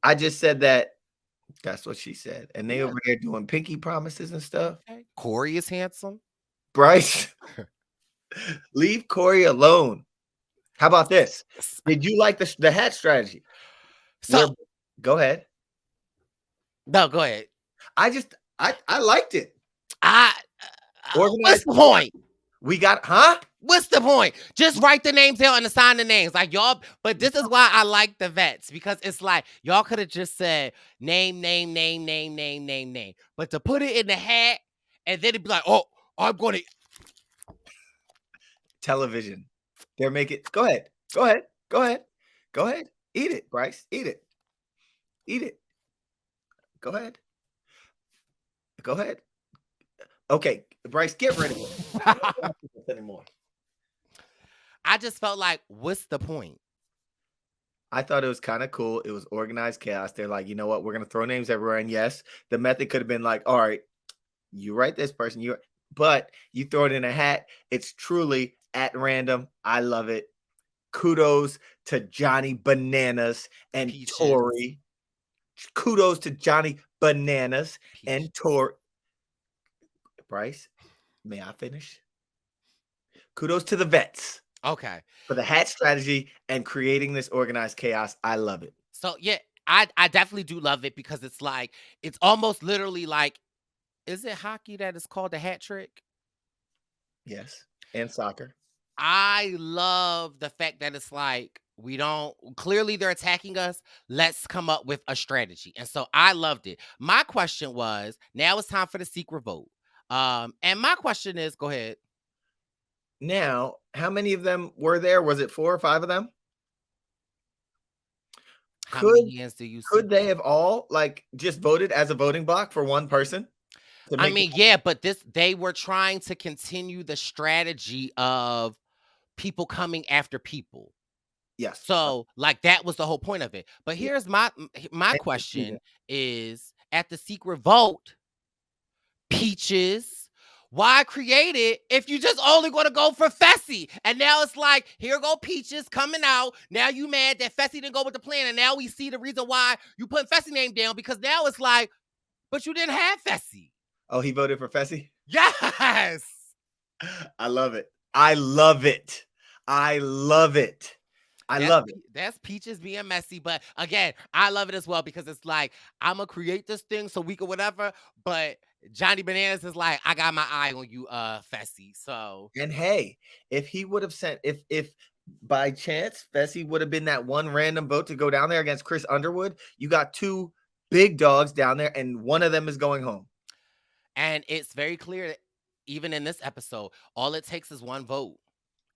I just said that's what she said. And they over there doing pinky promises and stuff. Okay. Corey is handsome. Brice, leave Corey alone. How about this? Did you like the hat strategy? So go ahead. No, go ahead. I liked it. What's the point? We got, What's the point? Just write the names down and assign the names. Like y'all, but this is why I like the vets, because it's like y'all could have just said name. But to put it in the hat and then it'd be like, oh, I'm going to television. They're making go ahead. Eat it, Brice. Eat it. Go ahead. Okay, Brice, get rid of it. Anymore. I just felt like, what's the point? I thought it was kind of cool. It was organized chaos. They're like, you know what? We're going to throw names everywhere. And yes, the method could have been like, all right, you write this person, but you throw it in a hat. It's truly at random. I love it. Kudos to Johnny Bananas and Peaches. Tori. Kudos to Johnny Bananas and Tori. Brice, may I finish? Kudos to the vets. Okay. For the hat strategy and creating this organized chaos. I love it. So, yeah, I definitely do love it because it's like, it's almost literally like, is it hockey that is called the hat trick? Yes. And soccer. I love the fact that it's like, clearly they're attacking us. Let's come up with a strategy. And so I loved it. My question was, now it's time for the secret vote. And my question is, go ahead. Now, how many of them were there? Was it 4 or 5 of them? How many hands do you see? Could they have all like just voted as a voting block for one person to I make mean, yeah, but they were trying to continue the strategy of people coming after people. yes. So, like, that was the whole point of it. But Yeah. here's my And confusing. question is, at the secret vote, Peaches, why create it if you just only gonna go for Fessy? And now it's like, here go Peaches coming out. Now you mad that Fessy didn't go with the plan, and now we see the reason why you put Fessy name down, because now it's like, but you didn't have Fessy. Oh, he voted for Fessy? Yes. I love it. I love it. I love it. I love it. That's Peaches being messy, but again, I love it as well, because it's like, I'm gonna create this thing so we can whatever, but Johnny Bananas is like, I got my eye on you, Fessy. So And hey, if he would have sent, if by chance Fessy would have been that one random vote to go down there against Chris Underwood, you got two big dogs down there, and one of them is going home. and it's very clear that even in this episode, all it takes is one vote.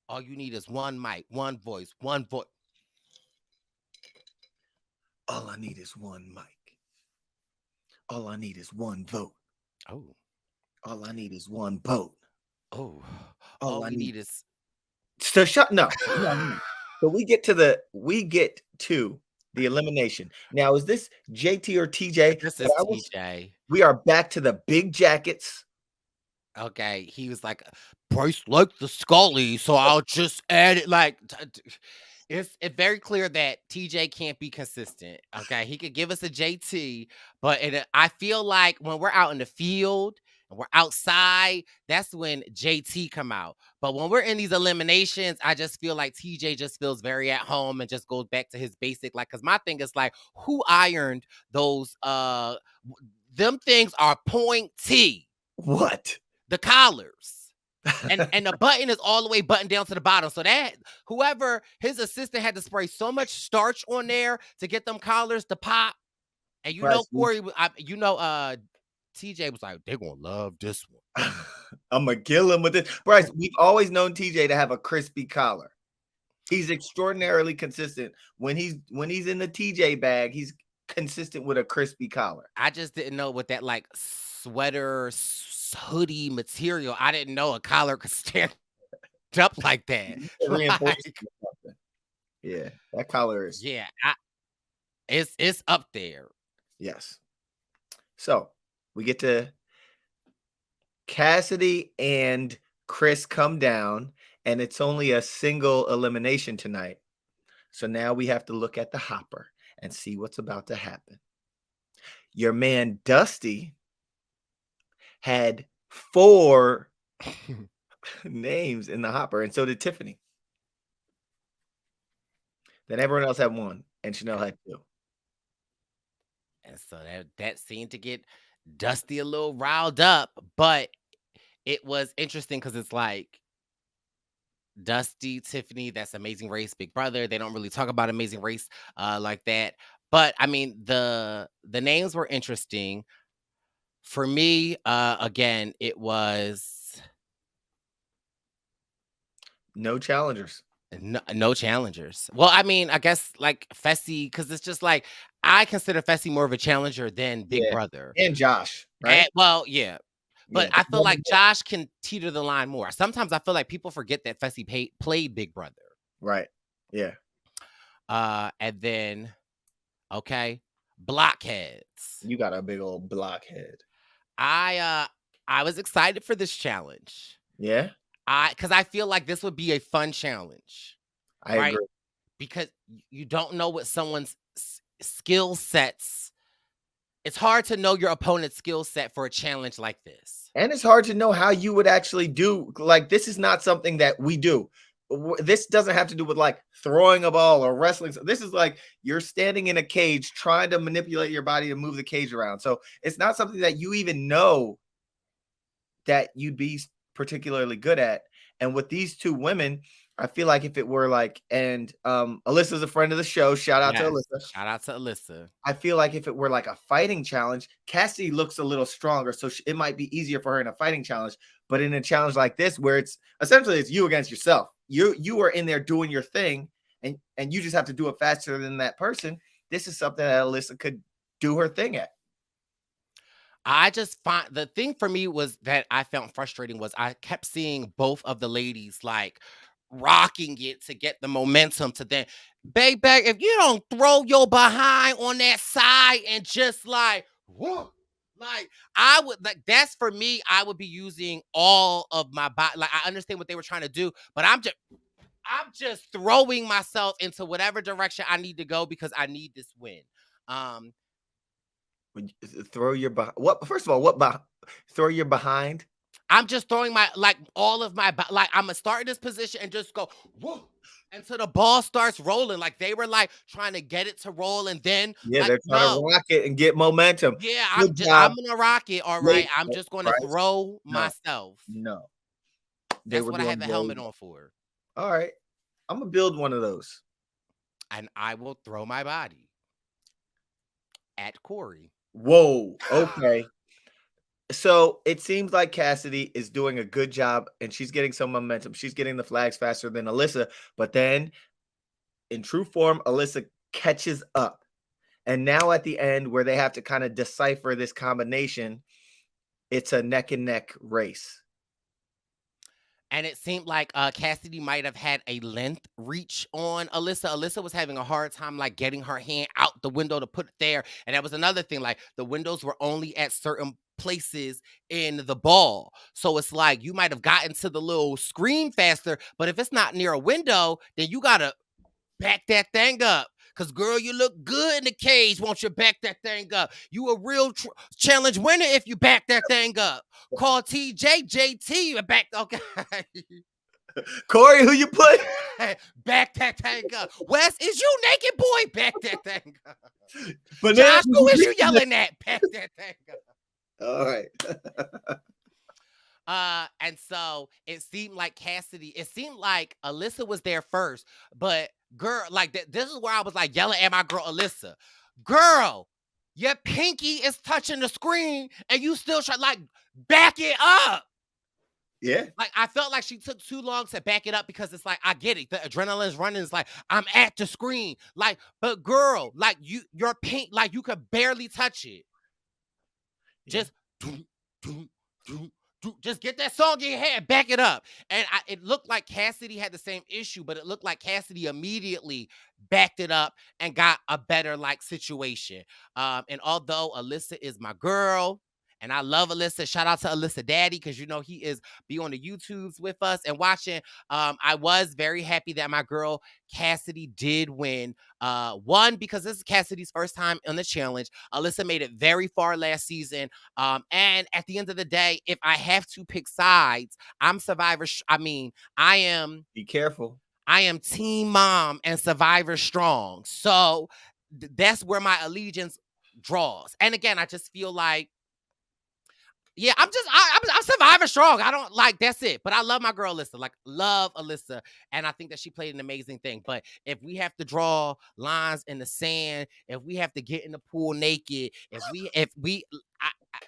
All you need is one mic, one voice, one voice. All I need is one mic. All I need is one vote. Oh, All I need is one vote. oh, All all I we need need is. So shut no. So we get to the elimination. Now, is this JT or TJ? This But is I was TJ. we are back to the big jackets. Okay, he was like, Brice liked the Scully, so I'll just add it. Like, it's very clear that TJ can't be consistent. Okay, he could give us a JT, but I feel like when we're out in the field and we're outside, that's when JT come out. But when we're in these eliminations, I just feel like TJ just feels very at home and just goes back to his basic. Like, because my thing is like, who ironed those? Them things are pointy. What? The collars. And the button is all the way buttoned down to the bottom. So that whoever his assistant had to spray so much starch on there to get them collars to pop. And you know, Corey, TJ was like, they're gonna love this one. I'm gonna kill him with it. Brice, we've always known TJ to have a crispy collar. He's extraordinarily consistent. When he's in the TJ bag, he's consistent with a crispy collar. I just didn't know what that like sweater hoodie material. I didn't know a collar could stand up like that. Reinforcement or something. Yeah, that collar is. Yeah, it's up there. Yes. So we get to Cassidy and Chris come down, and it's only a single elimination tonight. So now we have to look at the hopper and see what's about to happen. Your man Dusty had 4 names in the hopper, and so did Tiffany. Then everyone else had 1, and Chanel had 2. And so that seemed to get Dusty a little riled up, but it was interesting because it's like Dusty, Tiffany, that's Amazing Race, Big Brother. They don't really talk about Amazing Race like that. But I mean, the names were interesting. For me, again, it was No challengers. no challengers. Well, I mean, I guess like Fessy, because it's just like I consider Fessy more of a challenger than Big Brother. And Josh, right? Well, yeah. But Yeah. I feel like Josh can teeter the line more. Sometimes I feel like people forget that Fessy played Big Brother. Right. Yeah. And then, okay, blockheads. You got a big old blockhead. I was excited for this challenge. Yeah. Because I feel like this would be a fun challenge. I agree. Because you don't know what someone's skill sets. It's hard to know your opponent's skill set for a challenge like this. And it's hard to know how you would actually do. Like, this is not something that we do. This doesn't have to do with like throwing a ball or wrestling. This is like you're standing in a cage trying to manipulate your body to move the cage around. So it's not something that you even know that you'd be particularly good at. And with these 2 women, I feel like if it were like, and Alyssa's a friend of the show. Shout out to Alyssa. Shout out to Alyssa. I feel like if it were like a fighting challenge, Cassidy looks a little stronger, so it might be easier for her in a fighting challenge. But in a challenge like this, where it's essentially it's you against yourself, you are in there doing your thing, and you just have to do it faster than that person. this is something that Alyssa could do her thing at. I just find the thing for me was that I found frustrating was I kept seeing both of the ladies like rocking it to get the momentum to then, babe, if you don't throw your behind on that side and just like, whoa, like I would like that's for me. I would be using all of my body. Like I understand what they were trying to do, but I'm just throwing myself into whatever direction I need to go because I need this win. Um, Throw your what? First of all, throw your behind? I'm just throwing my like all of my like I'm gonna start in this position and just go whoa until the ball starts rolling. Like they were like trying to get it to roll and then Yeah, like they're trying to no, rock it and get momentum. yeah, Good I'm job. gonna rock it. All right, Wait, I'm just gonna Bryce. throw No, myself. no. They That's were what I doing have a very helmet well. on for, All right. I'm gonna build one of those. and I will throw my body at Corey. Whoa. Okay. So it seems like Cassidy is doing a good job and she's getting some momentum. She's getting the flags faster than Alyssa, but then in true form, Alyssa catches up. And now at the end, where they have to kind of decipher this combination, it's a neck and neck race. And it seemed like Cassidy might have had a length reach on Alyssa. Alyssa was having a hard time like getting her hand out the window to put it there. And that was another thing. Like the windows were only at certain places in the ball. So it's like you might have gotten to the little screen faster, but if it's not near a window, then you gotta back that thing up. Cause girl, you look good in the cage. Won't you back that thing up? You a real challenge winner if you back that thing up. Call TJ JT back. Okay. Corey, who you put? Back that thing up. Wes, is you naked boy? Back that thing up. Banana, Josh, who is you yelling at? Back that thing up. All right. And so it seemed like Alyssa was there first, but girl, like this is where I was like yelling at my girl Alyssa. Girl, your pinky is touching the screen and you still try like back it up. Yeah. Like I felt like she took too long to back it up because it's like I get it. The adrenaline's running. It's like I'm at the screen. Like, but girl, like your pink, like you could barely touch it. Just just get that song in your head, back it up. And it looked like Cassidy had the same issue, but it looked like Cassidy immediately backed it up and got a better like situation. And although Alyssa is my girl, and I love Alyssa. Shout out to Alyssa Daddy, because you know he is be on the YouTubes with us and watching. I was very happy that my girl Cassidy did win. One, because this is Cassidy's first time on the challenge. Alyssa made it very far last season. And at the end of the day, if I have to pick sides, I'm Survivor. I am. Be careful. I am Team Mom and Survivor Strong. So that's where my allegiance draws. And again, I just feel like, yeah, I'm Survivor Strong. I don't like that's it. But I love my girl Alyssa. Like love Alyssa, and I think that she played an amazing thing. But if we have to draw lines in the sand, if we have to get in the pool naked,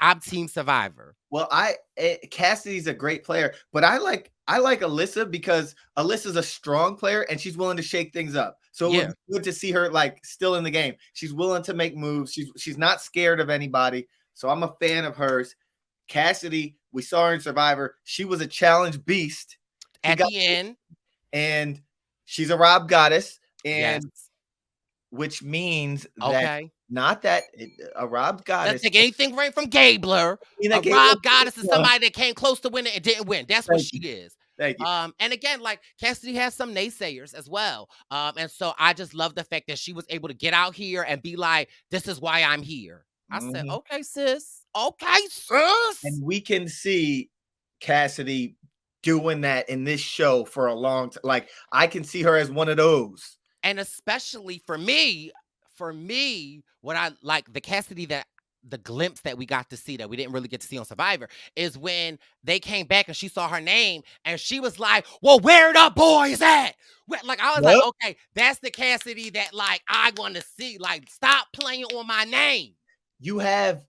I'm Team Survivor. Well, Cassidy's a great player, but I like Alyssa because Alyssa's a strong player and she's willing to shake things up. So it was good to see her like still in the game. She's willing to make moves. She's not scared of anybody. So I'm a fan of hers. Cassidy, we saw her in Survivor. She was a challenge beast at the end, and she's a Rob goddess, and which means that not that a Rob goddess doesn't take anything right from Gabler. A Rob goddess is somebody that came close to winning and didn't win. That's what she is. Thank you. And again, like Cassidy has some naysayers as well. And so I just love the fact that she was able to get out here and be like, "This is why I'm here." I said, "Okay, sis. Okay, sis." And we can see Cassidy doing that in this show for a long time. Like I can see her as one of those. And especially for me, what I like the Cassidy the glimpse that we got to see that we didn't really get to see on Survivor is when they came back and she saw her name and she was like, "Well, where the boys at?" Like I was like, okay, that's the Cassidy that like I want to see. Like, stop playing on my name. You have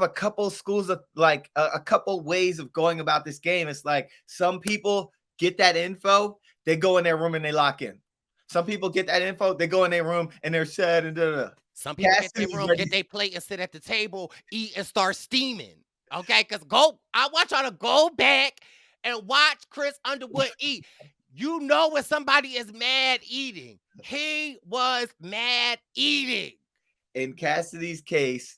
a couple schools of like a couple ways of going about this game. It's like some people get that info, they go in their room and they lock in. Some people get that info, they go in their room and they're sad and da-da-da. Some people get Cassidy's their room, ready. get their plate and sit at the table, eat and start steaming. Okay, because I want y'all to go back and watch Chris Underwood eat. You know when somebody is mad eating. He was mad eating. In Cassidy's case,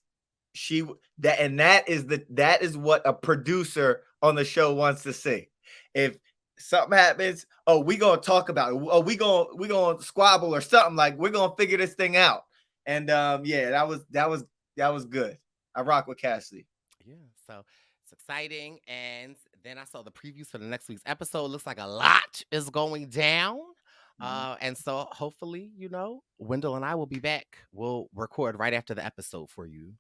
that is what a producer on the show wants to see. If something happens, oh, we gonna talk about it. Oh, we gonna squabble or something, like we're gonna figure this thing out. And yeah, that was good. I rock with Cassidy. Yeah, so it's exciting. And then I saw the previews for the next week's episode. Looks like a lot is going down. And so hopefully, Wendell and I will be back. We'll record right after the episode for you.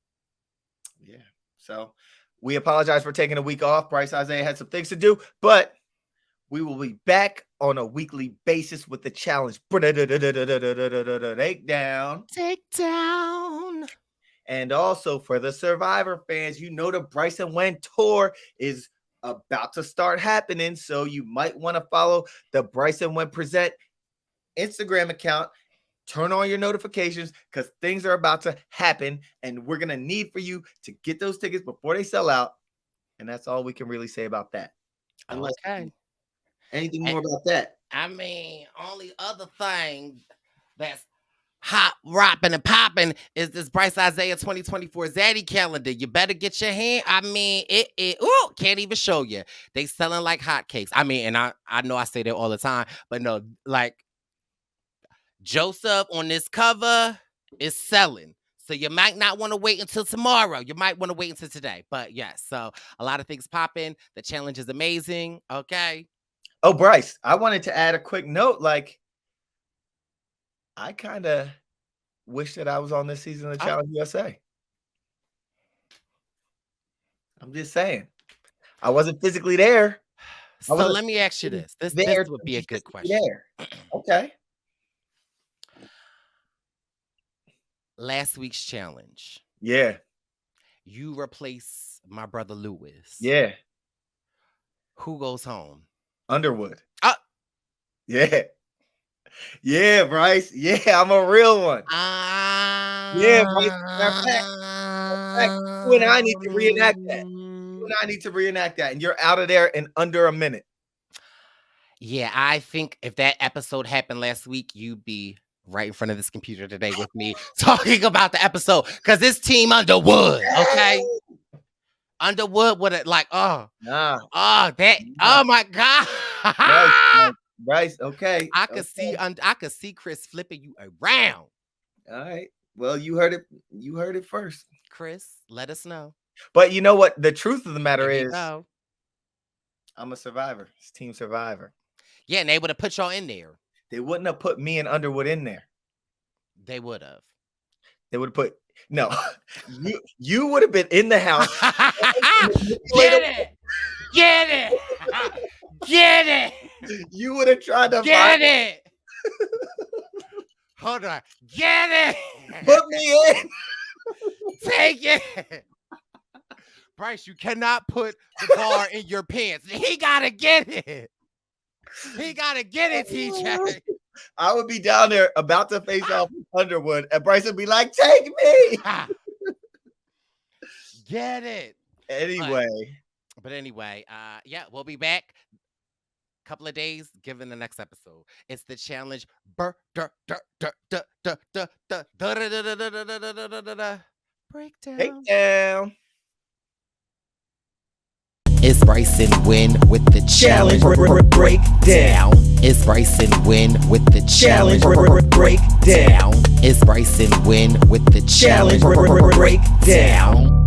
Yeah. So we apologize for taking a week off. Brice, Isaiah had some things to do, but we will be back on a weekly basis with the challenge. Takedown. And also for the Survivor fans, the Brice and Wendell tour is about to start happening. So you might want to follow the Brice and Wendell Present Instagram account. Turn on your notifications because things are about to happen. And we're going to need for you to get those tickets before they sell out. And that's all we can really say about that. Okay. Anything more about that? I mean, only other thing that's hot, ropping, and popping is this Brice Isaiah 2024 Zaddy calendar. You better get your hand. I mean, can't even show you. They selling like hotcakes. I mean, and I know I say that all the time, but no, like Joseph on this cover is selling. So you might not want to wait until tomorrow. You might want to wait until today. But yes, so a lot of things popping. The challenge is amazing. Okay. Oh, Brice, I wanted to add a quick note. Like, I kind of wish that I was on this season of Challenge USA. I'm just saying. I wasn't physically there. So let me ask you this. This would be a good question. Okay. Last week's challenge. Yeah. You replace my brother Lewis. Yeah. Who goes home? Underwood. Yeah. Yeah, Brice. Yeah, I'm a real one. Yeah, Brice. You and I need to reenact that. And you're out of there in under a minute. Yeah, I think if that episode happened last week, you'd be right in front of this computer today with me talking about the episode. Because it's Team Underwood, okay? Underwood would have oh my God. Brice, okay. I could see Chris flipping you around. All right. Well, you heard it first. Chris, let us know. But you know what? The truth of the matter is I'm a survivor. It's Team Survivor. Yeah, and they would have put y'all in there. They wouldn't have put me and Underwood in there. They would have. They would have put you would have been in the house. Get it. You would have tried to get it. Hold on. Get it. Put me in. Take it. Brice, you cannot put the bar in your pants. He gotta get it. TJ. I would be down there about to face off with Underwood, and Brice would be like, "Take me." Get it. Anyway. But anyway, yeah, we'll be back a couple of days, given the next episode. It's the challenge. Breakdown. It's Brice and Wendell with the challenge breakdown. It's Brice and Wendell with the challenge breakdown. It's Brice and Wendell with the challenge breakdown.